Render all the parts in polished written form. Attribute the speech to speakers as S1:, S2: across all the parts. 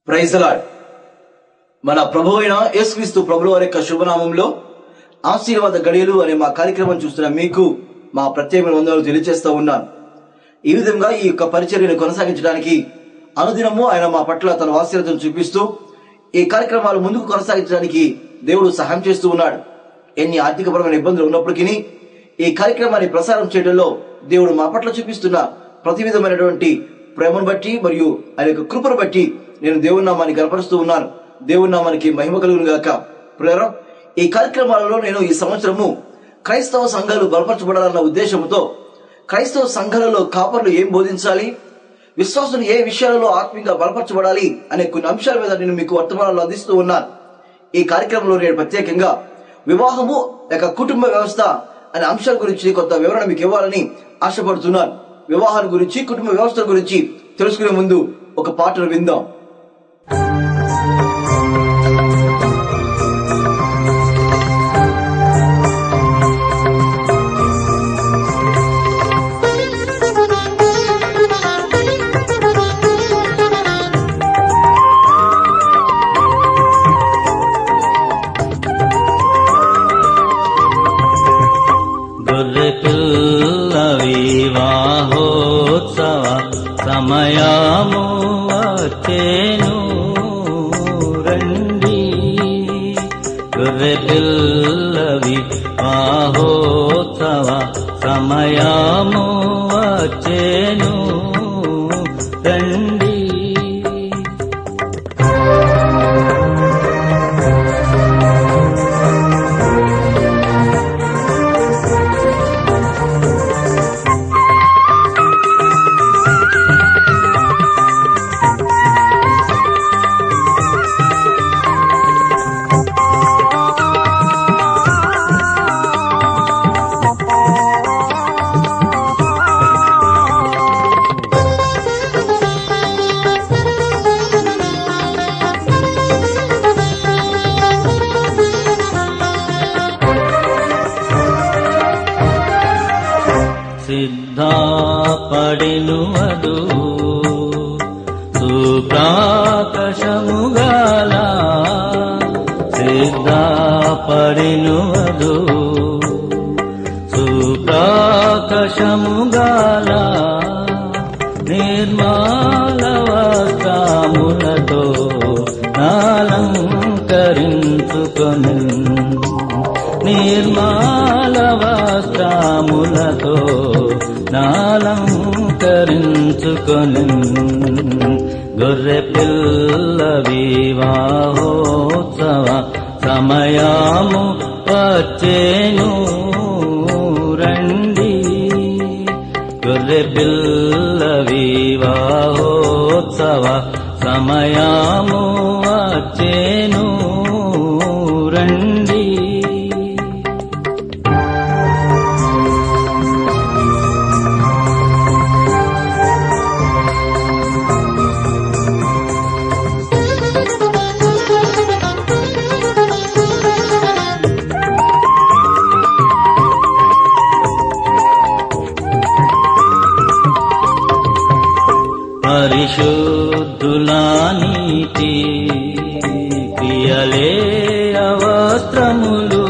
S1: Praise the lord. మన ప్రభువు అయిన యేసుక్రీస్తు ప్రభువు వారి యొక్క శుభనామంలో ఆశీర్వాద గడియలు అనే మా కార్యక్రమం చూస్తున్న మీకు మా ప్రత్యేకమైన వందనాలు తెలియజేస్తూ ఉన్నాను. ఈ విధంగా ఈ యొక్క పరిచర్యను కొనసాగించడానికి అనుదినము ఆయన మా పట్ల తన వాత్సల్యతను చూపిస్తూ ఈ కార్యక్రమాలు ముందుకు కొనసాగించడానికి దేవుడు సహాయం చేస్తూ ఉన్నాడు. ఎన్ని ఆర్థికపరమైన ఇబ్బందులు ఉన్నప్పటికీ ఈ కార్యక్రమాన్ని ప్రసారం చేయడంలో దేవుడు మా పట్ల చూపిస్తున్న ప్రతి విధమైనటువంటి ప్రేమను బట్టి మరియు ఆయన యొక్క కృపను బట్టి నేను దేవుని నామాన్ని గర్పరుస్తూ ఉన్నాను. దేవుని నామానికి మహిమ కలుగును గాక. ప్రేరణ ఈ కార్యక్రమాలలో నేను ఈ సంవత్సరము క్రైస్తవ సంఘాలు బలపరచబడాలన్న ఉద్దేశంతో క్రైస్తవ సంఘాలలో కాపర్లు ఏం బోధించాలి, విశ్వాసులు ఏ విషయాలలో ఆత్మీయంగా బలపరచబడాలి అనే కొన్ని అంశాల మీద నేను మీకు వర్తమానాలు అందిస్తూ ఉన్నాను. ఈ కార్యక్రమంలో నేను ప్రత్యేకంగా వివాహము లేక కుటుంబ వ్యవస్థ అనే అంశాల గురించి కొంత వివరణ మీకు ఇవ్వాలని ఆశపడుతున్నాను. వివాహాల గురించి, కుటుంబ వ్యవస్థ గురించి తెలుసుకునే ముందు ఒక పాటను విందాం.
S2: వివాహోత్సవ సమయము వచ్చెను రండి, గొర్రె పిల్ల వివాహోత్సవ సమయము వచ్చెను రండి. సిద్ధపడినువదు సుప్రాకాశముగాల, సిద్ధపడినువదు సుప్రాకాశముగాల, నిర్మల వస్త్రములతో అలంకరించుకొని, నిర్మల వస్త్రములతో నాలంకరించుకొని, గొర్రె పిల్ల వివాహోత్సవ సమయము వచ్చెను రండి, గొర్రె పిల్ల వివాహోత్సవ సమయము వచ్చెను రండి. పరిశుద్ధులానీతి క్రియలే అవస్త్రములు,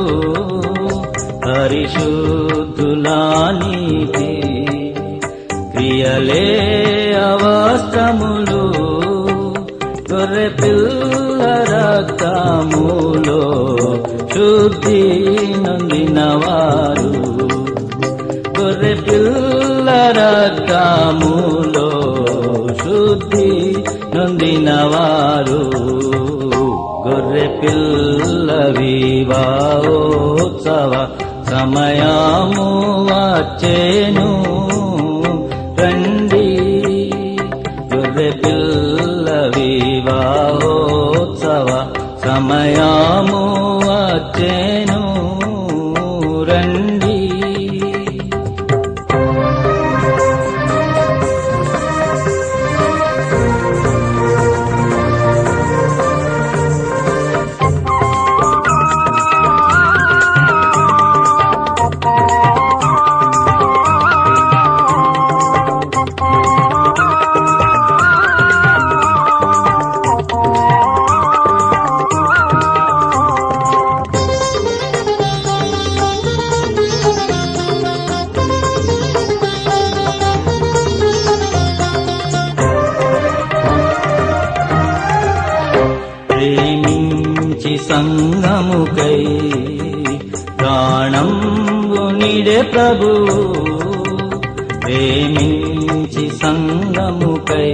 S2: పరిశుద్ధులానీతి క్రియలే అవస్త్రములు, గొర్రె పిల్ల రక్తములో శుద్ధి నొందినవారు, గొర్రె పిల్ల రక్తములో శుద్ధి నొందినవారు, గొర్రె పిల్ల వివాహోత్సవ సమయము వచ్చెను రండి, గొర్రె పిల్ల వివాహోత్సవ సమయము వచ్చెను రండి. సంగముకై ప్రాణంబు నీడే ప్రభు ప్రేమించి సంగముకై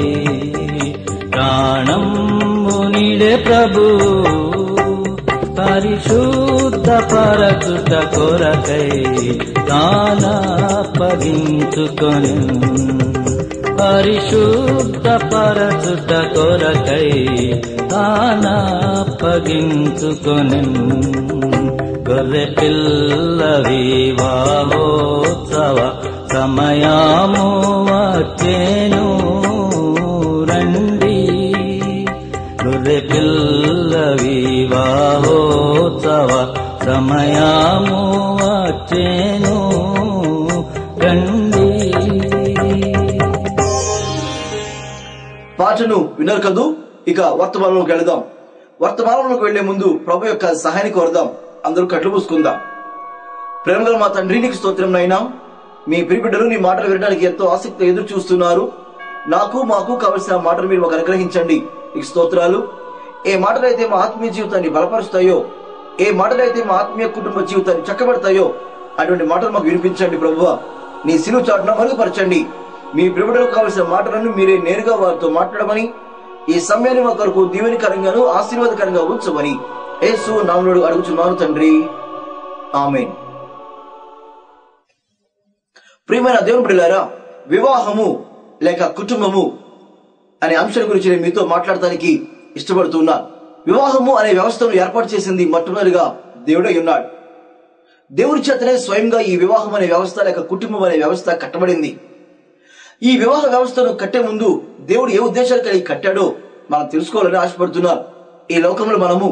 S2: ప్రాణంబు నీడే ప్రభు పరిశుద్ధ పరచుట కొరకై తానప్పగించుకొని పరిశుద్ధ పరచుట కొరకై తానప్పగించుకొని గొర్రె పిల్ల వివాహోత్సవ సమయము వచ్చెను రండి గొర్రె పిల్ల వివాహోత్సవ సమయము వచ్చెను రండి.
S1: పాటను విన్నారు కదూ. ఇక వర్తమానంలోకి వెళదాం. వర్తమానంలోకి వెళ్లే ముందు ప్రభు యొక్క సహాయాన్ని కోరదాం. అందరూ కట్లు పూసుకుందాం. ప్రేమగల మా తండ్రి, నీకు స్తోత్రం నైనా. మీ ప్రియబిడ్డలు నీ మాటలు వినడానికి ఎంతో ఆసక్తి ఎదురు చూస్తున్నారు. మాకు కావలసిన మాటలు మీరు మాకు అనుగ్రహించండి. నీకు స్తోత్రాలు. ఏ మాటలైతే మా ఆత్మీయ జీవితాన్ని బలపరుస్తాయో, ఏ మాటలైతే మా ఆత్మీయ కుటుంబ జీవితాన్ని చక్కబెడతాయో అటువంటి మాటలు మాకు వినిపించండి ప్రభువా. నీ సిలువ చాటున మరుగుపరచండి. మీ ప్రియబిడ్డలకు కావలసిన మాటలను మీరే నేరుగా వారితో మాట్లాడమని, ఈ సమయాన్ని మా కొరకు దీవెనకరంగాను ఆశీర్వాదకరంగా ఉంచమని యేసు నామములో అడుగుచున్నాను తండ్రి, ఆమేన్. ప్రియమైన దేవుని బిడ్డలారా, వివాహము లేక కుటుంబము అనే అంశం గురించి నేను మీతో మాట్లాడటానికి ఇష్టపడుతున్నాను. వివాహము అనే వ్యవస్థను ఏర్పాటు చేసింది మొట్టమొదటిగా దేవుడై ఉన్నాడు. దేవుడి చేతనే స్వయంగా ఈ వివాహం అనే వ్యవస్థ లేక కుటుంబం అనే వ్యవస్థ కట్టబడింది. ఈ వివాహ వ్యవస్థను కట్టే ముందు దేవుడు ఏ ఉద్దేశాలు కలిగి కట్టాడో మనం తెలుసుకోవాలని ఆశపడుతున్నాను. ఈ లోకంలో మనము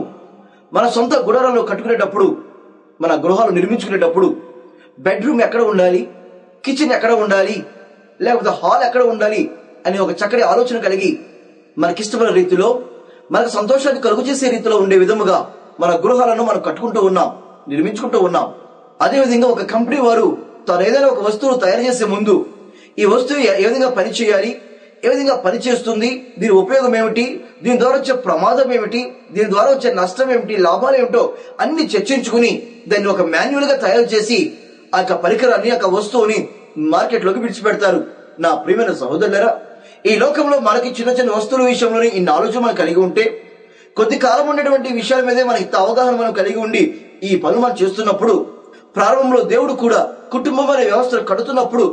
S1: మన సొంత గుడారాల్లో కట్టుకునేటప్పుడు, మన గృహాలు నిర్మించుకునేటప్పుడు బెడ్రూమ్ ఎక్కడ ఉండాలి, కిచెన్ ఎక్కడ ఉండాలి, లేకపోతే హాల్ ఎక్కడ ఉండాలి అని ఒక చక్కటి ఆలోచన కలిగి మనకిష్టమైన రీతిలో, మనకు సంతోషాన్ని కలుగు చేసే రీతిలో ఉండే విధముగా మన గృహాలను మనం కట్టుకుంటూ ఉన్నాం, నిర్మించుకుంటూ ఉన్నాం. అదేవిధంగా ఒక కంపెనీ వారు తాను ఏదైనా ఒక వస్తువును తయారు చేసే ముందు ఈ వస్తువు ఏ విధంగా పని చేయాలి, ఏ విధంగా పని చేస్తుంది, దీని ఉపయోగం ఏమిటి, దీని ద్వారా వచ్చే ప్రమాదం ఏమిటి, దీని ద్వారా వచ్చే నష్టం ఏమిటి, లాభాలు ఏమిటో అన్ని చర్చించుకుని దాన్ని ఒక మాన్యువల్ గా తయారు చేసి ఆ యొక్క పరికరాన్ని, ఆ యొక్క వస్తువుని మార్కెట్ లోకి విడిచిపెడతారు. నా ప్రియమైన సహోదరులారా, ఈ లోకంలో మనకి చిన్న చిన్న వస్తువుల విషయంలోనే ఇన్ని ఆలోచన మనం కలిగి ఉంటే, కొద్ది కాలం ఉండేటువంటి విషయాల మీదే మనకి ఇంత అవగాహన మనం కలిగి ఉండి ఈ పనులు మనం చేస్తున్నప్పుడు, ప్రారంభంలో దేవుడు కూడా కుటుంబం అనే వ్యవస్థను కడుతున్నప్పుడు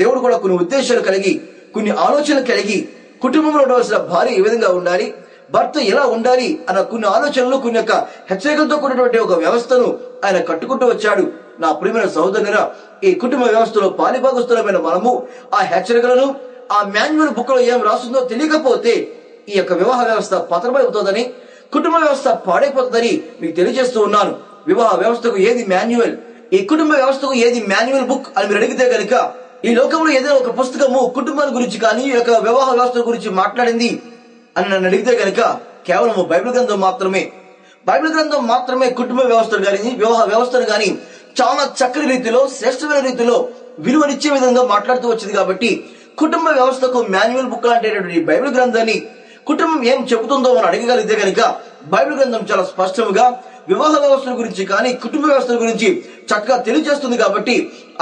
S1: దేవుడు కూడా కొన్ని ఉద్దేశాలు కలిగి, కొన్ని ఆలోచనలు కలిగి, కుటుంబంలో ఉండవలసిన భార్య ఏ విధంగా ఉండాలి, భర్త ఎలా ఉండాలి అన్న కొన్ని ఆలోచనలు, కొన్ని యొక్క హెచ్చరికలతో కూడినటువంటి ఒక వ్యవస్థను ఆయన కట్టుకుంటూ వచ్చాడు. నా ప్రియమైన సహోదరులారా, ఈ కుటుంబ వ్యవస్థలో పాలిభాగస్తులమైన మనము ఆ హెచ్చరికలను, ఆ మాన్యువల్ బుక్ లో ఏం రాస్తుందో తెలియకపోతే ఈ యొక్క వివాహ వ్యవస్థ పతనమైపోతుందని, కుటుంబ వ్యవస్థ పాడైపోతుందని మీకు తెలియజేస్తూ ఉన్నాను. వివాహ వ్యవస్థకు ఏది మాన్యువల్, ఈ కుటుంబ వ్యవస్థకు ఏది మాన్యువల్ బుక్ అని మీరు అడిగితే గనుక, ఈ లోకంలో ఏదైనా ఒక పుస్తకము కుటుంబాల గురించి కానీ ఈ యొక్క వివాహ వ్యవస్థ గురించి మాట్లాడింది అని నన్ను అడిగితే గనుక కేవలం బైబిల్ గ్రంథం మాత్రమే. బైబిల్ గ్రంథం మాత్రమే కుటుంబ వ్యవస్థను కానీ వివాహ వ్యవస్థను కానీ చాలా చక్కని రీతిలో, శ్రేష్టమైన రీతిలో విలువనిచ్చే విధంగా మాట్లాడుతూ వచ్చింది. కాబట్టి కుటుంబ వ్యవస్థకు మాన్యువల్ బుక్ లాంటి బైబిల్ గ్రంథాన్ని కుటుంబం ఏం చెబుతుందో మనం అడగగలిగితే కనుక బైబిల్ గ్రంథం చాలా స్పష్టంగా వివాహ వ్యవస్థల గురించి కానీ కుటుంబ వ్యవస్థల గురించి చక్కగా తెలియజేస్తుంది. కాబట్టి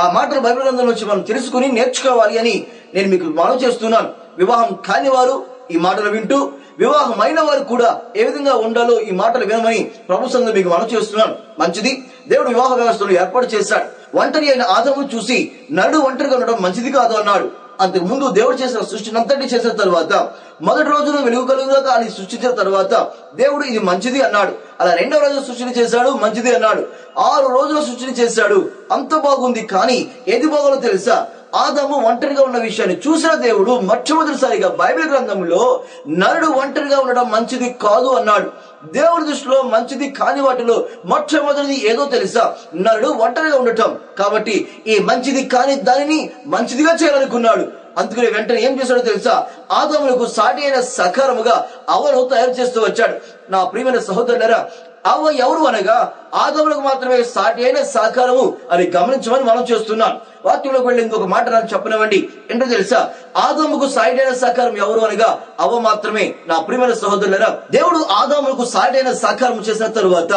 S1: ఆ మాటలు బైబిల్ గ్రంథం నుంచి మనం తెలుసుకుని నేర్చుకోవాలి అని నేను మీకు మనవి చేస్తున్నాను. వివాహం కాని వారు ఈ మాటలు వింటూ, వివాహమైన వారు కూడా ఏ విధంగా ఉండాలో ఈ మాటలు వినమని ప్రభు సంఘం మీకు మనవి చేస్తున్నాను. మంచిది, దేవుడు వివాహ వ్యవస్థను ఏర్పాటు చేశాడు. ఒంటరి అయిన ఆదాము చూసి నరుడు ఒంటరిగా ఉండడం మంచిది కాదు అన్నాడు. అంతకు ముందు దేవుడు చేసిన సృష్టిని అంతటి చేసిన తర్వాత మొదటి రోజున వెలుగు కలుగుగా అని సృష్టించిన తర్వాత దేవుడు ఇది మంచిది అన్నాడు. అలా రెండవ రోజు సృష్టిని చేశాడు, మంచిది అన్నాడు. 6 రోజుల సృష్టిని చేశాడు, అంత బాగుంది. కానీ ఏది బాగోలో తెలుసా? ఆదాము ఒంటరిగా ఉన్న విషయాన్ని చూసిన దేవుడు మొట్టమొదటిసారిగా బైబిల్ గ్రంథంలో నరుడు ఒంటరిగా ఉండడం మంచిది కాదు అన్నాడు. దేవుడి దృష్టిలో మంచిది కాని వాటిలో మొట్టమొదటిది ఏదో తెలుసా? నరుడు ఒంటరిగా ఉండటం. కాబట్టి ఈ మంచిది కాని దానిని మంచిదిగా చేయాలనుకున్నాడు. అందుకని వెంటనే ఏం చేశాడో తెలుసా? ఆదాములకు సాటి అయిన సకారముగా అవను తయారు చేస్తూ వచ్చాడు. నా ప్రియమైన సహోదరులారా, అవ్వ ఎవరు అనగా ఆదాములకు మాత్రమే సాటి అయిన సహకారము అని గమనించమని మనం చేస్తున్నాం. వాక్యంలోకి వెళ్ళి ఇంకొక మాట నాకు చెప్పనివ్వండి. ఏంటో తెలుసా? ఆదాముకు సాటి అయిన సహకారం ఎవరు అనగా అవ్వ మాత్రమే. నా ప్రియమైన సహోదరులారా, దేవుడు ఆదాములకు సాటి అయిన సహకారం చేసిన తరువాత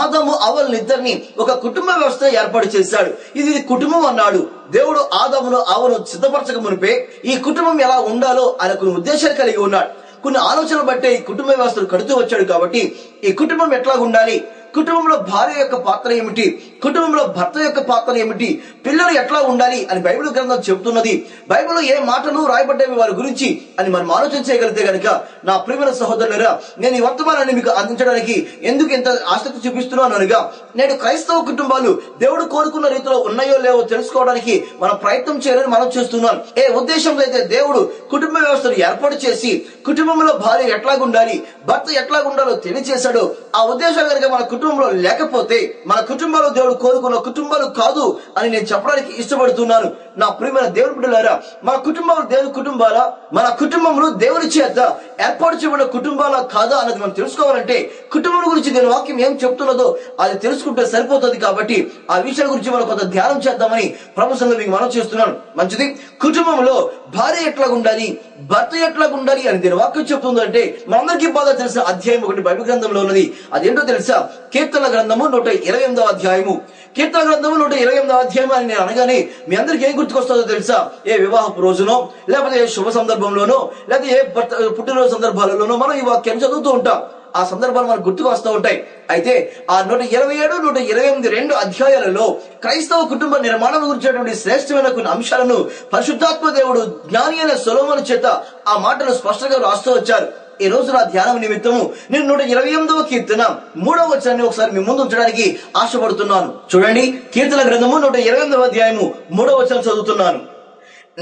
S1: ఆదాము అవ్వలనిద్దరిని ఒక కుటుంబ వ్యవస్థ ఏర్పాటు చేశాడు. ఇది కుటుంబం అన్నాడు. దేవుడు ఆదామును అవ్వను సిద్ధపరచక మునిపే ఈ కుటుంబం ఎలా ఉండాలో ఆయన కొన్ని ఉద్దేశాలు కలిగి ఉన్నాడు. కొన్ని ఆలోచనలు బట్టే ఈ కుటుంబ వ్యవస్థను కడుతూ వచ్చాడు. కాబట్టి ఈ కుటుంబం ఎట్లా ఉండాలి, కుటుంబంలో భార్య యొక్క పాత్ర ఏమిటి, కుటుంబంలో భర్త యొక్క పాత్ర ఏమిటి, పిల్లలు ఎట్లా ఉండాలి అని బైబిల్ గ్రంథం చెబుతున్నది. బైబిల్లో ఏ మాటలు రాయబడ్డవి వారి గురించి అని మనం ఆలోచన చేయగలిగితే గనుక నా ప్రియమైన సహోదరులారా, నేను ఈ వర్తమానాన్ని మీకు అందించడానికి ఎందుకు ఇంత ఆసక్తి చూపిస్తున్నాను అనగా, నేడు క్రైస్తవ కుటుంబాలు దేవుడు కోరుకున్న రీతిలో ఉన్నాయో లేవో తెలుసుకోవడానికి మనం ప్రయత్నం చేయాలని మనం చేస్తున్నాం. ఏ ఉద్దేశంలో అయితే దేవుడు కుటుంబ వ్యవస్థను ఏర్పాటు చేసి కుటుంబంలో భార్య ఎట్లాగుండాలి, భర్త ఎట్లాగుండాలో తెలియచేశాడో ఆ ఉద్దేశం కనుక మన కుటుంబంలో లేకపోతే మన కుటుంబాలు దేవుడు కోరుకున్న కుటుంబాలు కాదు అని నేను చెప్పడానికి ఇష్టపడుతున్నాను. నా ప్రియమైన దేవుని బిడ్డలారా, మన కుటుంబాలు దేవుని కుటుంబాలా, మన కుటుంబంలో దేవుని చేత ఏర్పాటు చేయబడిన కుటుంబాలా కాదా అన్నది మనం తెలుసుకోవాలంటే కుటుంబం గురించి నేను వాక్యం ఏం చెప్తున్నదో అది తెలుసుకుంటే సరిపోతుంది. కాబట్టి ఆ విషయాల గురించి మనం కొంత ధ్యానం చేద్దామని ప్రభుత్వంలో మీకు మనం చేస్తున్నాను. మంచిది. కుటుంబంలో భార్య ఎట్లా ఉండాలి, భర్త ఎట్లా ఉండాలి అని దీని వాక్యం చెప్తుందంటే మనందరికీ బాగా తెలిసిన అధ్యాయం ఒకటి బైబిల్ గ్రంథంలో ఉన్నది. అదేంటో తెలుసా? కీర్తన గ్రంథము 128వ అధ్యాయము. కీర్తన గ్రంథము 128వ అధ్యాయం అని నేను అనగానే మీ అందరికి ఏం గుర్తుకొస్తుందో తెలుసా? ఏ వివాహపు రోజునో, లేకపోతే ఏ శుభ సందర్భంలోనో, లేకపోతే ఏ పుట్టినరోజు సందర్భాలలోనో మనం ఈ వాక్యాన్ని చదువుతూ ఉంటాం. ఆ సందర్భాలు మనకు గుర్తుకు వస్తూ ఉంటాయి. అయితే ఆ 127, 128 రెండు అధ్యాయాలలో క్రైస్తవ కుటుంబ నిర్మాణం గురించినటువంటి శ్రేష్టమైన కొన్ని అంశాలను పరిశుద్ధాత్మ దేవుడు జ్ఞాని అయిన సొలొమోను చేత ఆ మాటలు స్పష్టంగా రాస్తూ వచ్చారు. ఈ రోజు నా ధ్యానం నిమిత్తము నేను 128వ కీర్తన 3వ వచనాన్ని ఒకసారి మీ ముందు ఉంచడానికి ఆశపడుతున్నాను. చూడండి, కీర్తన గ్రంథము 128వ అధ్యాయము 3వ వచనం చదువుతున్నాను.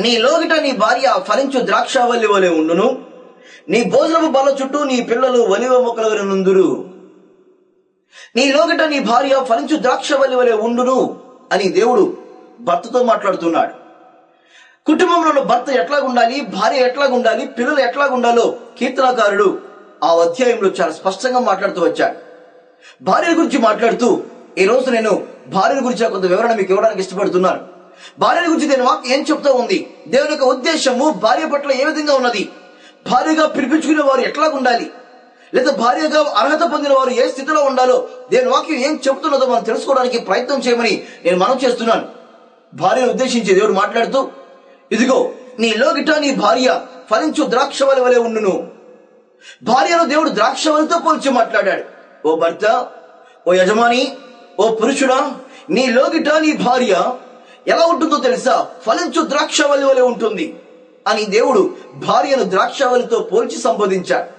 S1: నీ లోగిట నీ భార్య ఫలించు ద్రాక్షావల్లి వలె ఉండును, నీ భోజనపు బల్ల చుట్టూ నీ పిల్లలు ఒలివ మొక్కల వలె నుందురు. నీ లోగిట నీ భార్య ఫలించు ద్రాక్షావల్లి వలె ఉండును అని దేవుడు భర్తతో మాట్లాడుతున్నాడు. కుటుంబంలో భర్త ఎట్లా ఉండాలి, భార్య ఎట్లా ఉండాలి, పిల్లలు ఎట్లా ఉండాలో కీర్తనకారుడు ఆ అధ్యాయంలో చాలా స్పష్టంగా మాట్లాడుతూ వచ్చాడు. భార్య గురించి మాట్లాడుతూ ఈ రోజు నేను భార్య గురించి కొంత వివరణ మీకు ఇవ్వడానికి ఇష్టపడుతున్నాను. భార్య గురించి నేను ఏం చెప్తా ఉంది, దేవుని యొక్క ఉద్దేశము భార్య పట్ల ఏ విధంగా ఉన్నది, భార్యగా పిలిపించుకునే వారు ఎట్లా ఉండాలి, లేదా భార్యగా అర్హత పొందిన వారు ఏ స్థితిలో ఉండాలో దేవుని వాక్యం ఏం చెప్తున్నదో మనం తెలుసుకోవడానికి ప్రయత్నం చేయమని నేను మనం చేస్తున్నాను. భార్యను ఉద్దేశించి దేవుడు మాట్లాడుతూ, ఇదిగో నీ లోగిట నీ భార్య ఫలించు ద్రాక్షవల్లి వలె ఉండును. భార్యను దేవుడు ద్రాక్షవల్లితో పోల్చి మాట్లాడాడు. ఓ భర్త, ఓ యజమాని, ఓ పురుషుడా, నీ లోగిట నీ భార్య ఎలా ఉంటుందో తెలుసా? ఫలించు ద్రాక్షవల్లి వలె ఉంటుంది అని దేవుడు భార్యను ద్రాక్షవల్లితో పోల్చి సంబోధించాడు.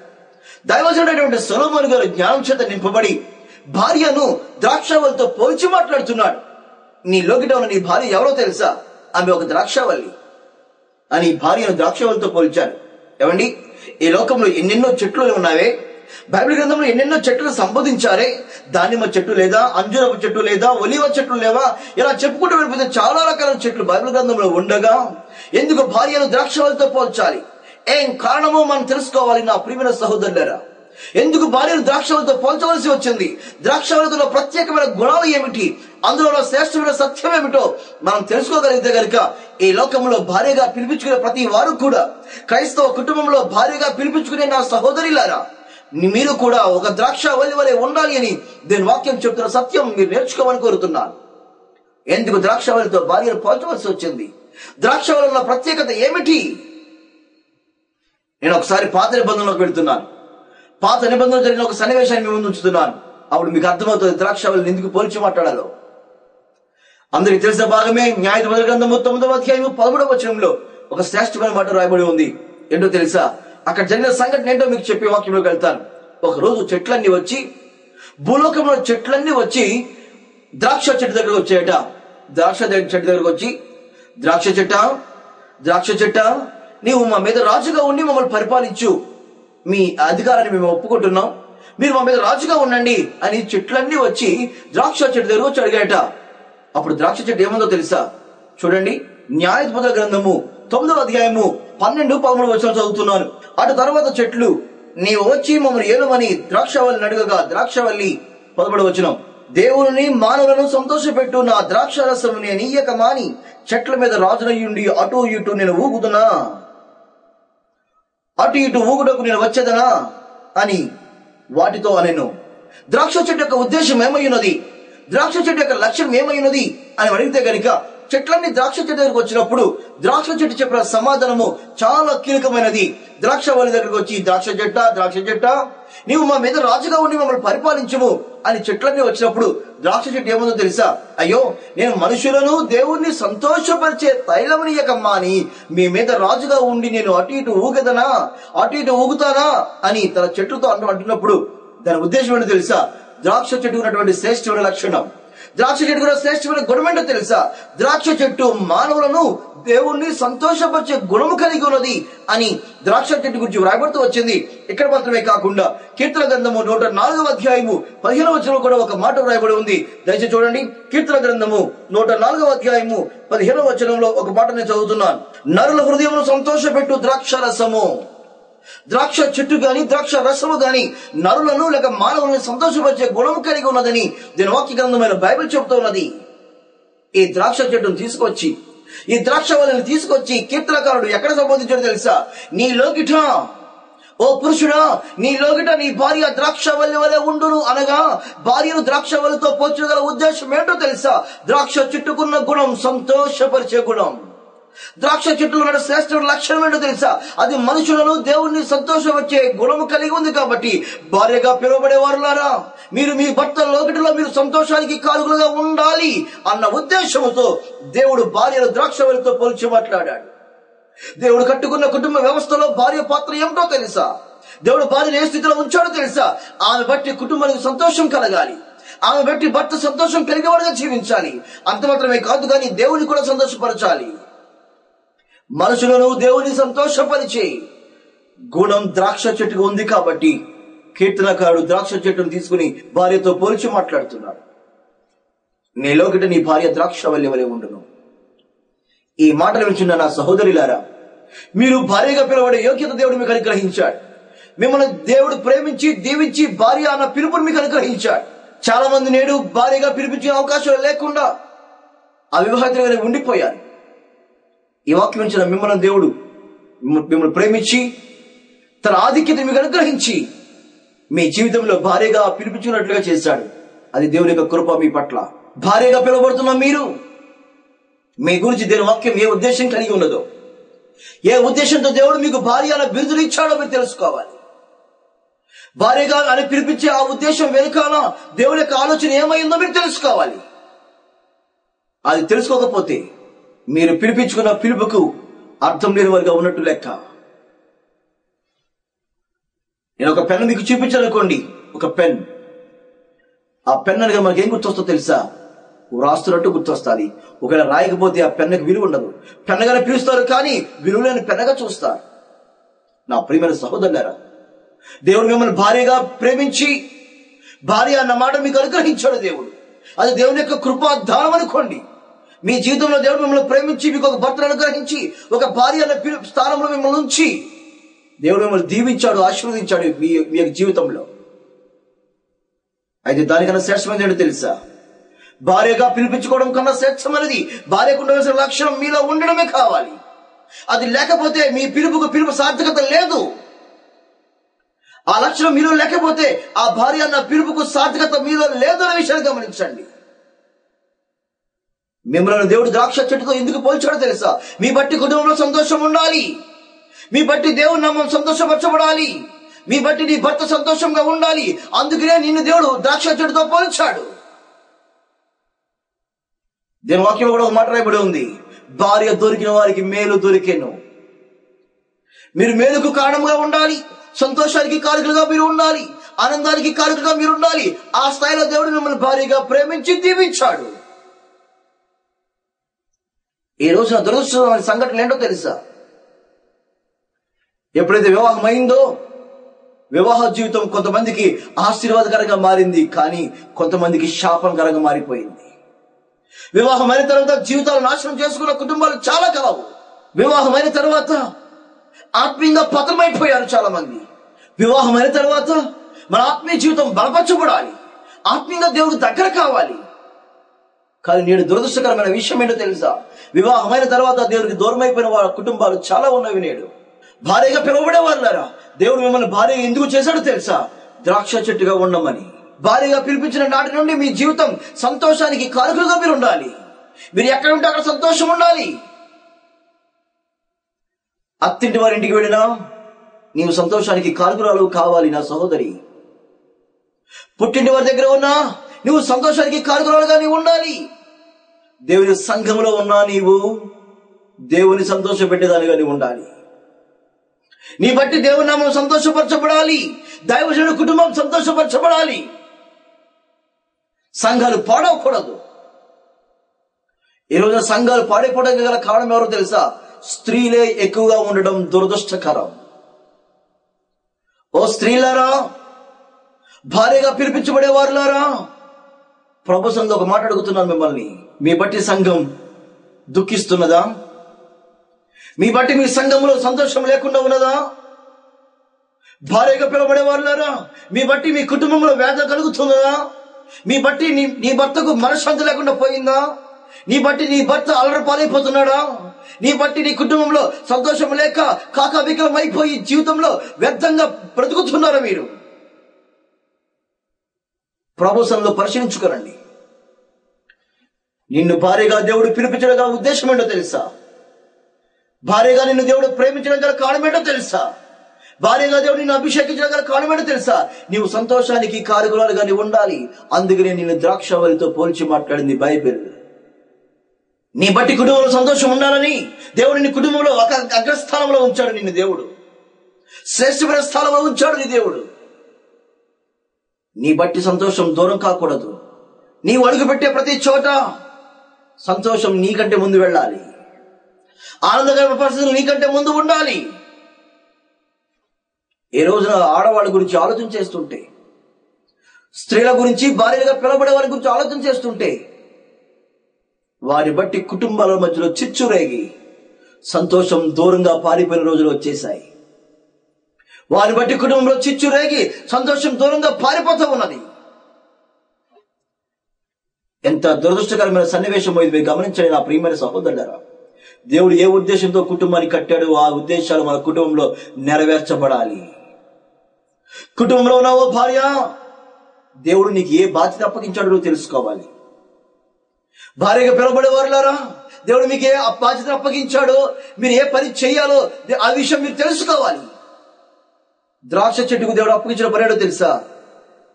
S1: దైవజనుడైనటువంటి సొలొమోను గారు జ్ఞానం చేత నింపబడి భార్యను ద్రాక్షవల్లితో పోల్చి మాట్లాడుతున్నాడు. నీ లోగిట ఉన్న నీ భార్య ఎవరో తెలుసా? ఆమె ఒక ద్రాక్షవల్లి అని భార్యను ద్రాక్షవల్లితో పోల్చారు. ఏమండి, ఈ లోకంలో ఎన్నెన్నో చెట్లు ఉన్నావే, బైబిల్ గ్రంథంలో ఎన్నెన్నో చెట్లు సంబోధించారే. దానిమ్మ చెట్టు లేదా, అంజూరపు చెట్టు లేదా, ఒలివ చెట్లు లేవా, ఇలా చెప్పుకుంటూ వెళ్ళిపోతే చాలా రకాల చెట్లు బైబిల్ గ్రంథంలో ఉండగా ఎందుకు భార్యను ద్రాక్షవల్లితో పోల్చాలి? ఏం కారణమో మనం తెలుసుకోవాలి. నా ప్రియమైన సహోదరులారా, ఎందుకు భార్యను ద్రాక్షవల్లితో పోల్చవలసి వచ్చింది? ద్రాక్షవల్లిలో ప్రత్యేకమైన గుణాలు ఏమిటి, అందులో శ్రేష్టమైన సత్యం ఏమిటో మనం తెలుసుకోగలిగితే గనుక ఈ లోకంలో భార్యగా పిలిపించుకునే ప్రతి వారు కూడా, క్రైస్తవ కుటుంబంలో భార్యగా పిలిపించుకునే నా సహోదరులారా, మీరు కూడా ఒక ద్రాక్షవల్లి వలె ఉండాలి అని దీని వాక్యం చెప్తున్న సత్యం మీరు నేర్చుకోమని కోరుతున్నాను. ఎందుకు ద్రాక్షవల్లితో భార్యను పోల్చవలసి వచ్చింది? ద్రాక్షవల్లి ఉన్న ప్రత్యేకత ఏమిటి? నేను ఒకసారి పాత నిబంధనలోకి వెళ్తున్నాను. పాత నిబంధనలు జరిగిన ఒక సన్నివేశాన్ని మీ ముందు ఉంచుతున్నాను. అప్పుడు మీకు అర్థమవుతుంది ద్రాక్షవల్లిని ఎందుకు పోల్చి మాట్లాడాలో. అందరికి తెలిసిన భాగమే న్యాయాధిపతుల గ్రంథము 9వ అధ్యాయము 13వ వచనంలో ఒక శ్రేష్టమైన మాట రాయబడి ఉంది. ఏంటో తెలుసా? అక్కడ జరిగిన సంఘటన ఏంటో మీకు చెప్పే వాక్యంలోకి వెళ్తాను. ఒక రోజు చెట్లన్నీ వచ్చి, భూలోకంలో చెట్లన్నీ వచ్చి ద్రాక్ష చెట్టు దగ్గరకు వచ్చాయట. ద్రాక్ష చెట్టు దగ్గరకు వచ్చి, ద్రాక్ష చెట్ట నీవు మా మీద రాజుగా ఉండి మమ్మల్ని పరిపాలించు, మీ అధికారాన్ని మేము ఒప్పుకుంటున్నాం, మీరు మా మీద రాజుగా ఉండండి అని చెట్లన్నీ వచ్చి ద్రాక్ష చెట్టు దగ్గర వచ్చి అడిగాయట. అప్పుడు ద్రాక్ష చెట్టు ఏముందో తెలుసా? చూడండి, న్యాయాధిపతుల గ్రంథము 9వ అధ్యాయము 12, 13 వచనం చదువుతున్నాను. అటు తర్వాత చెట్లు, నీవు వచ్చి మమ్మల్ని ఏలుమని ద్రాక్షవల్లిని అడుగగా ద్రాక్షవల్లి 11వ వచనం, దేవుని మానవులను సంతోషపెట్టు, నా ద్రాక్ష రసము నేను ఇయ్యక మాని చెట్ల మీద రాజునయ్యుండి అటు ఇటు నేను ఊగుతున్నా, అటు ఇటు ఊగుటకు నేను వచ్చేదనా అని వాటితో అనెను. ద్రాక్ష చెట్టు యొక్క ఉద్దేశం ఏమైనది, ద్రాక్ష చెట్టు యొక్క లక్ష్యం ఏమైనది అని అడిగితే గనుక, చెట్లన్నీ ద్రాక్ష చెట్టు దగ్గరకు వచ్చినప్పుడు ద్రాక్ష చెట్టు చెప్పిన సమాధానము చాలా కీలకమైనది. ద్రాక్ష వల్లి దగ్గరకు వచ్చి, ద్రాక్ష చెట్ట నీవు మా మీద రాజుగా ఉండి మమ్మల్ని పరిపాలించము అని చెట్లన్నీ వచ్చినప్పుడు ద్రాక్ష చెట్టు ఏముందో తెలుసా? అయ్యో, నేను మనుషులను దేవుణ్ణి సంతోషపరిచే తైలమునియకమ్మా అని మీ మీద రాజుగా ఉండి నేను అటు ఇటు ఊగదనా, అటు ఇటు ఊగుతానా అని తన చెట్టుతో అంటున్నప్పుడు దాని ఉద్దేశం ఏంటో తెలుసా? ద్రాక్ష చెట్టు ఉన్నటువంటి శ్రేష్టమైన లక్షణం, ద్రాక్ష చెట్టు కూడా శ్రేష్టమైన గుణం ఏంటో తెలుసా? ద్రాక్ష చెట్టు మానవులను దేవుణ్ణి సంతోషపరిచే గుణము కలిగి ఉన్నది అని ద్రాక్ష చెట్టు గురించి వ్రాయబడుతూ వచ్చింది. ఇక్కడ మాత్రమే కాకుండా కీర్తన గ్రంథము 104వ అధ్యాయము 15వ వచనంలో కూడా ఒక మాట వ్రాయబడి ఉంది. దయచేసి చూడండి, కీర్తన గ్రంథము 104వ అధ్యాయము 15వ వచనంలో ఒక మాట నేను చదువుతున్నాను. నరుల హృదయమును సంతోషపెట్టు ద్రాక్ష రసము. ద్రాక్ష చెట్టు గాని ద్రాక్ష రసము గాని నరులను లేక మానవులను సంతోషపరిచే గుణము కలిగి ఉన్నదని దీని వాక్య గ్రంథమైన బైబిల్ చెబుతూ ఉన్నది. ఈ ద్రాక్ష చెట్టును తీసుకొచ్చి, ఈ ద్రాక్ష వల్లిని తీసుకొచ్చి కీర్తనకారుడు ఎక్కడ సంబోధించాడో తెలుసా? నీ లోకిట, ఓ పురుషుడా, నీ లోకిట నీ భార్య ద్రాక్ష వల్లి వలె ఉండును అనగా, భార్యను ద్రాక్ష వల్లితో పోల్చగల ఉద్దేశం ఏంటో తెలుసా? ద్రాక్ష చెట్టుకున్న గుణం సంతోషపరిచే గుణం. ద్రాక్ష చెట్టులో ఉన్న శ్రేష్ఠ లక్షణం ఏంటో తెలుసా? అది మనుషులను దేవుణ్ణి సంతోషపరిచే గుణము కలిగి ఉంది. కాబట్టి భార్యగా పిలువబడే వారులారా, మీరు మీ భర్త లోకిటిలో మీరు సంతోషానికి కారకులుగా ఉండాలి అన్న ఉద్దేశముతో దేవుడు భార్యను ద్రాక్ష వల్లితో పోల్చి మాట్లాడాడు. దేవుడు కట్టుకున్న కుటుంబ వ్యవస్థలో భార్య పాత్ర ఏమిటో తెలుసా? దేవుడు భార్యను ఏ స్థితిలో ఉంచాడో తెలుసా? ఆమె బట్టి కుటుంబానికి సంతోషం కలగాలి, ఆమె బట్టి భర్త సంతోషం కలిగేవాడుగా జీవించాలి. అంత మాత్రమే కాదు కానీ దేవుని కూడా సంతోషపరచాలి. మనుషులను దేవుని సంతోషపరిచే గుణం ద్రాక్ష చెట్టుకు ఉంది. కాబట్టి కీర్తనకారుడు ద్రాక్ష చెట్టును తీసుకుని భార్యతో పోల్చి మాట్లాడుతున్నాడు. నీలోకిట నీ భార్య ద్రాక్ష వల్లి వలె ఉండును. ఈ మాటలు వింటున్న నా సహోదరులారా, మీరు భార్యగా పిలువబడే యోగ్యత దేవుడు మీకు అనుగ్రహించాడు. మిమ్మల్ని దేవుడు ప్రేమించి దీవించి భార్య అన్న పిలుపుని మీకు అనుగ్రహించాడు. చాలా మంది నేడు భార్యగా పిలిపించే అవకాశాలు లేకుండా అవివాహితులుగానే ఉండిపోయారు. ఈ వాక్యం ఇచ్చిన మిమ్మల్ని దేవుడు మిమ్మల్ని ప్రేమించి తన ఆధిక్యతను మీకు అనుగ్రహించి మీ జీవితంలో భార్యగా పిలిపించుకున్నట్లుగా చేశాడు. అది దేవుని యొక్క కృప మీ పట్ల. భార్యగా పిలువబడుతున్న మీరు, మీ గురించి దేవుని వాక్యం ఏ ఉద్దేశం కలిగి ఉన్నదో, ఏ ఉద్దేశంతో దేవుడు మీకు భార్య అనే బిరుదులు ఇచ్చాడో మీరు తెలుసుకోవాలి. భార్యగా అని పిలిపించే ఆ ఉద్దేశం వెనుకాల దేవుని యొక్క ఆలోచన ఏమైందో మీరు తెలుసుకోవాలి. అది తెలుసుకోకపోతే మీరు పిలిపించుకున్న పిలుపుకు అర్థం లేని వారిగా ఉన్నట్టు లెక్క. నేను ఒక పెన్ మీకు చూపించాలనుకోండి, ఒక పెన్. ఆ పెన్ అనగా మనకి ఏం గుర్తొస్తో తెలుసా? రాస్తున్నట్టు గుర్తొస్తుంది. ఒకవేళ రాయకపోతే ఆ పెన్నుకి విలువ ఉండదు. పెన్నగానే పిలుస్తారు కానీ విలువ లేని పెన్నగా చూస్తారు. నా ప్రియమైన సహోదరులారా, దేవుడు మిమ్మల్ని భార్యగా ప్రేమించి భార్య అన్న మాట మీకు అనుగ్రహించాడు దేవుడు. అది దేవుని యొక్క కృపాదానం అనుకోండి. మీ జీవితంలో దేవుడు మిమ్మల్ని ప్రేమించి మీకు ఒక భర్తను అనుగ్రహించి ఒక భార్య అనే స్థానంలో మిమ్మల్ని ఉంచి దేవుడు మిమ్మల్ని దీవించాడు, ఆశీర్వదించాడు మీ యొక్క జీవితంలో. అయితే దానికన్నా శ్రేష్టమైనది ఏంటో తెలుసా? భార్యగా పిలిపించుకోవడం కన్నా శ్రేష్టమైనది భార్యకు ఉండవలసిన లక్షణం మీలో ఉండడమే కావాలి. అది లేకపోతే మీ పిలుపు సార్థకత లేదు. ఆ లక్షణం మీలో లేకపోతే ఆ భార్య అన్న పిలుపుకు సార్థకత మీలో లేదన్న విషయాన్ని గమనించండి. మిమ్మల్ని దేవుడు ద్రాక్ష చెట్టుతో ఎందుకు పోల్చాడో తెలుసా? మీ బట్టి కుటుంబంలో సంతోషం ఉండాలి, మీ బట్టి దేవుని నామం సంతోషపరచబడాలి, మీ బట్టి నీ భర్త సంతోషంగా ఉండాలి. అందుకనే నిన్ను దేవుడు ద్రాక్ష చెట్టుతో పోల్చాడు. దీని వాక్యం కూడా ఒక మాట రాయబడి ఉంది, భార్య దొరికిన వారికి మేలు దొరికెను. మీరు మేలుకు కారణంగా ఉండాలి, సంతోషానికి కారకులుగా మీరు ఉండాలి, ఆనందానికి కారకులుగా మీరు ఉండాలి. ఆ స్థాయిలో దేవుడు మిమ్మల్ని భార్యగా ప్రేమించి దీవించాడు. ఈ రోజున దురదృష్టమైన సంఘటనలు ఏంటో తెలుసా? ఎప్పుడైతే వివాహం అయిందో వివాహ జీవితం కొంతమందికి ఆశీర్వాదకరంగా మారింది, కానీ కొంతమందికి శాపంకరంగా మారిపోయింది. వివాహం అయిన తర్వాత జీవితాలు నాశనం చేసుకున్న కుటుంబాలు చాలా కలవు. వివాహం అయిన తర్వాత ఆత్మీయంగా పతనమైపోయారు చాలా మంది. వివాహం అయిన తర్వాత మన ఆత్మీయ జీవితం బలపరచబడాలి, ఆత్మీయంగా దేవుడు దగ్గర కావాలి. కానీ నేడు దురదృష్టకరమైన విషయం ఏంటో తెలుసా? వివాహమైన తర్వాత దేవుడికి దూరం అయిపోయిన వాళ్ళ కుటుంబాలు చాలా ఉన్నవి. నేడు భార్యగా పిలువబడే వాళ్ళారా, దేవుడు మిమ్మల్ని భార్యగా ఎందుకు చేశాడో తెలుసా? ద్రాక్ష చెట్టుగా ఉండమని. భార్యగా పిలిపించిన నాటి నుండి మీ జీవితం సంతోషానికి కారకులుగా మీరు ఉండాలి. మీరు ఎక్కడ ఉంటే అక్కడ సంతోషం ఉండాలి. అత్తింటి వారి ఇంటికి వెళ్ళినా నీవు సంతోషానికి కారకురాలు కావాలి నా సహోదరి. పుట్టింటి వారి దగ్గర ఉన్నా నువ్వు సంతోషానికి కారకురాలుగా నీవు ఉండాలి. దేవుని సంఘంలో ఉన్నా నీవు దేవుని సంతోషపెట్టేదానిగా నీవు ఉండాలి. నీ బట్టి దేవుని నామం సంతోషపరచబడాలి. దైవజనుడి కుటుంబం సంతోషపరచబడాలి. సంఘాలు పాడవకూడదు. ఈ రోజున సంఘాలు పాడైపోవడానికి గల కారణం ఎవరో తెలుసా? స్త్రీలే ఎక్కువగా ఉండడం దురదృష్టకరం. ఓ స్త్రీలారా, భార్యగా పిలిపించబడే వారులారా, ప్రభు సంఘంలో ఒక మాట అడుగుతున్నాను మిమ్మల్ని. మీ బట్టి సంఘం దుఃఖిస్తున్నదా? మీ బట్టి మీ సంఘంలో సంతోషం లేకుండా ఉన్నదా? భార్యగా పిలవబడే వారులారా, మీ బట్టి మీ కుటుంబంలో వేదన కలుగుతున్నదా? మీ బట్టి నీ భర్తకు మనశ్శాంతి లేకుండా పోయిందా? నీ బట్టి నీ భర్త అలర పాలైపోతున్నాడా? నీ బట్టి నీ కుటుంబంలో సంతోషం లేక కాకావికలం అయిపోయి జీవితంలో వ్యర్థంగా బ్రతుకుతున్నారా? మీరు ప్రభు సన్నిధిలో పరిశీలించుకోరండి. నిన్ను భార్యగా దేవుడు పిలిపించడం గల ఉద్దేశం ఏంటో తెలుసా? భార్యగా నిన్ను దేవుడు ప్రేమించడం గల కారణం ఏంటో తెలుసా? భార్యగా దేవుడు నిన్ను అభిషేకించడం గల కారణం ఏంటో తెలుసా? నీవు సంతోషానికి కారకురాలుగా నీవు ఉండాలి. అందుకనే నిన్ను ద్రాక్షవల్లితో పోల్చి మాట్లాడింది బైబిల్. నీ బట్టి కుటుంబంలో సంతోషం ఉండాలని దేవుడు నీ కుటుంబంలో ఒక అగ్రస్థానంలో ఉంచాడు. నిన్ను దేవుడు శ్రేష్టమైన స్థానంలో ఉంచాడు. నీ దేవుడు నీ బట్టి సంతోషం దూరం కాకూడదు. నీవు అడుగు పెట్టే ప్రతి చోట సంతోషం నీకంటే ముందు వెళ్ళాలి. ఆనందకరమైన పరిస్థితులు నీకంటే ముందు ఉండాలి. ఈ రోజున ఆడవాళ్ళ గురించి ఆలోచన చేస్తుంటే, స్త్రీల గురించి, భార్యగా పిలవబడే వారి గురించి ఆలోచన చేస్తుంటే, వారి బట్టి కుటుంబాల మధ్యలో చిచ్చురేగి సంతోషం దూరంగా పారిపోయిన రోజులు వచ్చేశాయి. వారి బట్టి కుటుంబంలో చిచ్చురేగి సంతోషం దూరంగా పారిపోతూ ఉన్నది. ఎంత దురదృష్టకరమైన సన్నివేశం ఇది మీరు గమనించండి నా ప్రియమైన సహోదరులారా. దేవుడు ఏ ఉద్దేశంతో కుటుంబాన్ని కట్టాడో ఆ ఉద్దేశాలు మన కుటుంబంలో నెరవేర్చబడాలి. కుటుంబంలో ఉన్నావో భార్య, దేవుడు నీకు ఏ బాధ్యత అప్పగించాడో తెలుసుకోవాలి. భార్యగా పిలవబడే వారులారా, దేవుడు మీకు ఏ బాధ్యత అప్పగించాడో, మీరు ఏ పని చేయాలో ఆ విషయం మీరు తెలుసుకోవాలి. ద్రాక్ష చెట్టుకు దేవుడు అప్పగించిన పని ఏంటో తెలుసా?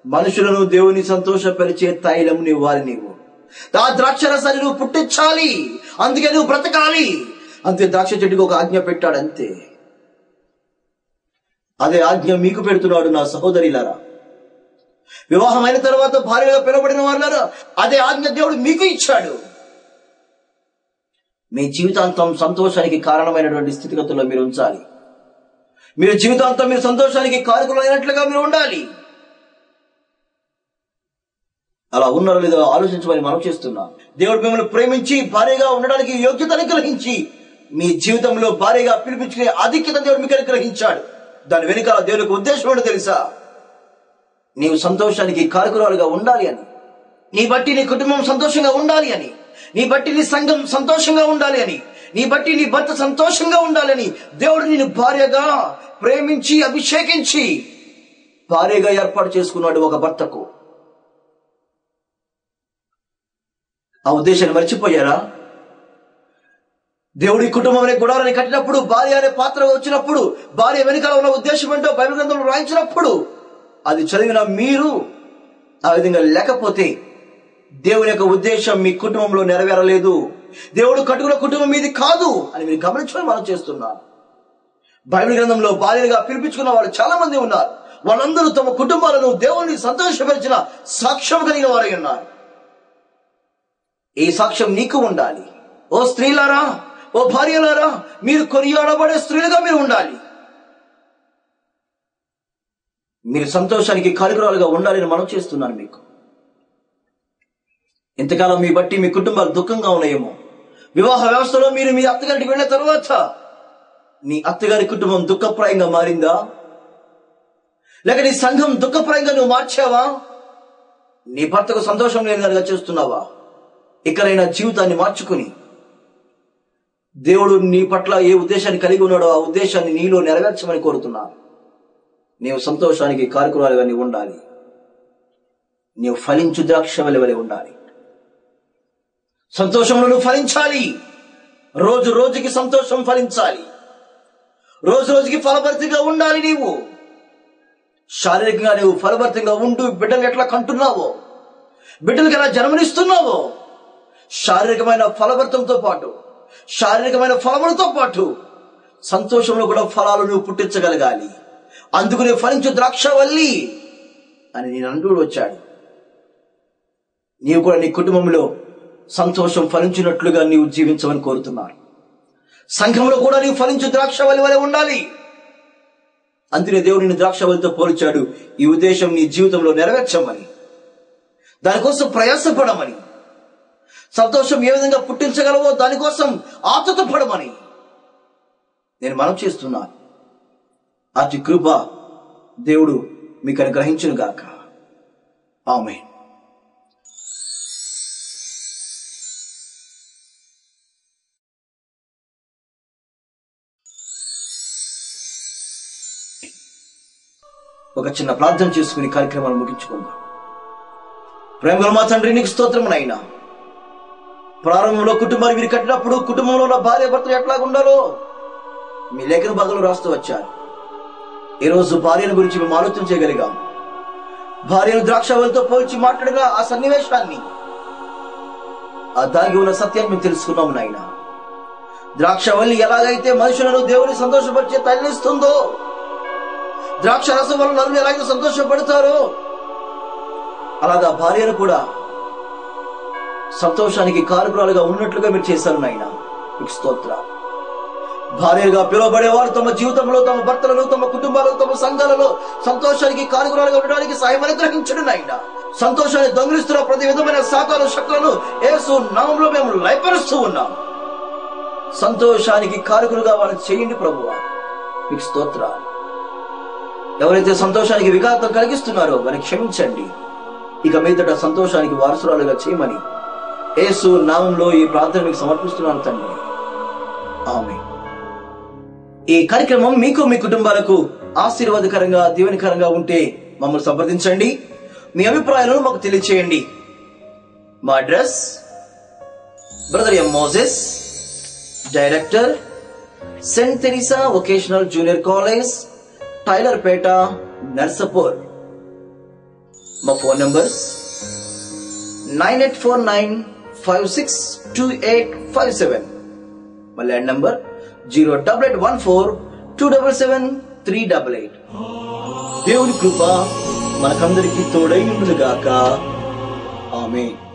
S1: మనుషులను దేవుని సంతోషపరిచే తైలం నీవు ఆ ద్రాక్ష రసాన్ని నువ్వు పుట్టించాలి. అందుకే నువ్వు బ్రతకాలి. అంతే ద్రాక్ష చెట్టుకు ఒక ఆజ్ఞ పెట్టాడు. అంతే, అదే ఆజ్ఞ మీకు పెడుతున్నాడు నా సహోదరిలారా. వివాహం అయిన తర్వాత భార్యగా పిలవబడిన వారులారా, అదే ఆజ్ఞ దేవుడు మీకు ఇచ్చాడు. మీ జీవితాంతం సంతోషానికి కారణమైనటువంటి స్థితిగతుల్లో మీరు ఉంచాలి. మీరు జీవితాంతం మీరు సంతోషానికి కారకులైనట్లుగా మీరు ఉండాలి. అలా ఉన్నారో లేదో ఆలోచించమని మనం చేస్తున్నాం. దేవుడు మిమ్మల్ని ప్రేమించి భార్యగా ఉండడానికి యోగ్యత అనుగ్రహించి మీ జీవితంలో భార్యగా పిలిపించుకునే ఆధిక్యత దేవుడు మీకు అనుగ్రహించాడు. దాని వెనుక దేవునికి ఉద్దేశం ఏంటో తెలుసా? నీవు సంతోషానికి కారకురాలుగా ఉండాలి అని, నీ బట్టి నీ కుటుంబం సంతోషంగా ఉండాలి అని, నీ బట్టి నీ సంఘం సంతోషంగా ఉండాలి అని, నీ బట్టి నీ భర్త సంతోషంగా ఉండాలని దేవుడు నిన్ను భార్యగా ప్రేమించి అభిషేకించి భార్యగా ఏర్పాటు చేసుకున్నాడు ఒక భర్తకు. ఆ ఉద్దేశాన్ని మర్చిపోయారా? దేవుడి కుటుంబం అనే గుడారాన్ని కట్టినప్పుడు, భార్య అనే పాత్ర వచ్చినప్పుడు, భార్య వెనుకల ఉన్న ఉద్దేశం ఏంటో బైబిల్ గ్రంథంలో రాయించినప్పుడు అది చదివిన మీరు ఆ విధంగా లేకపోతే దేవుని యొక్క ఉద్దేశం మీ కుటుంబంలో నెరవేరలేదు. దేవుడు కట్టుకున్న కుటుంబం మీది కాదు అని మీరు గమనించడం మనం చేస్తున్నాం. బైబిల్ గ్రంథంలో భార్యగా పిలిపించుకున్న వాళ్ళు చాలా మంది ఉన్నారు. వాళ్ళందరూ తమ కుటుంబాలను దేవుని సంతోషపరిచిన సాక్ష్యం కలిగిన వారై ఉన్నారు. ఈ సాక్ష్యం నీకు ఉండాలి. ఓ స్త్రీలారా, ఓ భార్యలారా, మీరు కొనియాడబడే స్త్రీలుగా మీరు ఉండాలి. మీరు సంతోషానికి కారకురాలుగా ఉండాలని మనం చేస్తున్నాను మీకు. ఇంతకాలం మీ బట్టి మీ కుటుంబాలు దుఃఖంగా ఉన్నాయేమో. వివాహ వ్యవస్థలో మీరు మీ అత్తగారికి వెళ్ళిన తర్వాత నీ అత్తగారి కుటుంబం దుఃఖప్రాయంగా మారిందా? లేక నీ సంఘం దుఃఖప్రాయంగా నువ్వు మార్చావా? నీ భర్తకు సంతోషం లేనిగా చేస్తున్నావా? ఇకనైనా జీవితాన్ని మార్చుకుని దేవుడు నీ పట్ల ఏ ఉద్దేశాన్ని కలిగి ఉన్నాడో ఆ ఉద్దేశాన్ని నీలో నెరవేర్చమని కోరుతున్నా. నీవు సంతోషానికి కారకురాలుగా నీవు ఉండాలి. నీవు ఫలించు ద్రాక్షవల్లి వలె ఉండాలి. సంతోషంలో నువ్వు ఫలించాలి. రోజు రోజుకి సంతోషం ఫలించాలి. రోజు రోజుకి ఫలభరితంగా ఉండాలి. నీవు శారీరకంగా నువ్వు ఫలభరితంగా ఉంటూ బిడ్డలు ఎట్లా కంటున్నావో, బిడ్డలకు ఎలా జన్మనిస్తున్నావో, శారీరకమైన ఫలభరితంతో పాటు శారీరకమైన ఫలములతో పాటు సంతోషంలో కూడా ఫలాలు నువ్వు పుట్టించగలగాలి. అందుకు నువ్వు ఫలించు ద్రాక్షవల్లి అని నేను అంటూ వచ్చాడు. నీవు కూడా నీ కుటుంబంలో సంతోషం ఫలించినట్లుగా నీవు జీవించమని కోరుతున్నాను. సంఘంలో కూడా నీవు ఫలించు ద్రాక్షవల్లి వలె ఉండాలి. అందుకే దేవుడు నిన్ను ద్రాక్షవల్లితో పోల్చాడు. ఈ ఉద్దేశం నీ జీవితంలో నెరవేర్చమని, దానికోసం ప్రయాసపడమని, సంతోషం ఏ విధంగా పుట్టించగలవో దానికోసం ఆతృత పడమని నేను మనం చేస్తున్నాను. అతి కృప దేవుడు మీకు అనుగ్రహించును గాక. ఆమేన్. ఒక చిన్న ప్రార్థన చేసుకుని కార్యక్రమాన్ని ముగించుకుందాం. ప్రేమగల మా తండ్రి, నీకు స్తోత్రమునైనా. ప్రారంభంలో కుటుంబాన్ని మీరు కట్టినప్పుడు కుటుంబంలో ఉన్న భార్య భర్తలు ఎట్లా ఉండాలో మీ లేఖన భాగంలో రాస్తూ వచ్చారు. ఈరోజు భార్యను గురించి మేము ఆలోచన చేయగలిగాం. భార్యను ద్రాక్షవల్లితో పోల్చి మాట్లాడిన ఆ సన్నివేశాన్ని, ఆ దాగి ఉన్న సత్యాన్ని మేము తెలుసుకున్నాము నాయన. ద్రాక్షవల్లి ఎలాగైతే మనుషులను దేవుని సంతోషపరిచే తల్లిస్తుందో, ద్రాక్ష రసం వల్ల నలుగురు ఎలాగైతే సంతోషపడతారో, అలాగా భార్యను కూడా సంతోషానికి కారకురాలుగా ఉన్నట్లుగా మీరు చేశారు నాయన. మీకు స్తోత్రాలు. భార్యగా పిలువబడేవారు తమ జీవితంలో తమ భర్తలను, తమ కుటుంబాలను, తమ సంఘాలలో సంతోషానికి కారకురాలుగా ఉండడానికి సాయం అనుగ్రహించండి నాయన. సంతోషాన్ని దొంగిలిస్తున్న ప్రతి విధమైన శాతాలు శక్తులను యేసు నామములో మేము లయపరుస్తూ ఉన్నాం. సంతోషానికి కారకులుగా వాళ్ళని చేయండి ప్రభువా. మీకు స్తోత్రాలు. ఎవరైతే సంతోషానికి విఘాతం కలిగిస్తున్నారో వారిని క్షమించండి. ఇక మీదట సంతోషానికి వారసురాలుగా చేయమని యేసు నామంలో ఈ ప్రార్థన మీకు సమర్పిస్తున్నాను తండ్రి. ఆమేన్. ఈ కార్యక్రమం మీకు మీ కుటుంబాలకు ఆశీర్వాదకరంగా దీవెనకరంగా ఉంటే మమ్మల్ని సంప్రదించండి. మీ అభిప్రాయాలను మాకు తెలియచేయండి. మా address brother M Moses, director, saint Teresa vocational junior college, Tailorpeta, Narsapur. మా ఫోన్ నంబర్స్ 9849562857. మా ల్యాండ్ నంబర్ 08814277388. దేవుని కృప మనకందరికీ తోడై ఉండును గాక. ఆమేన్.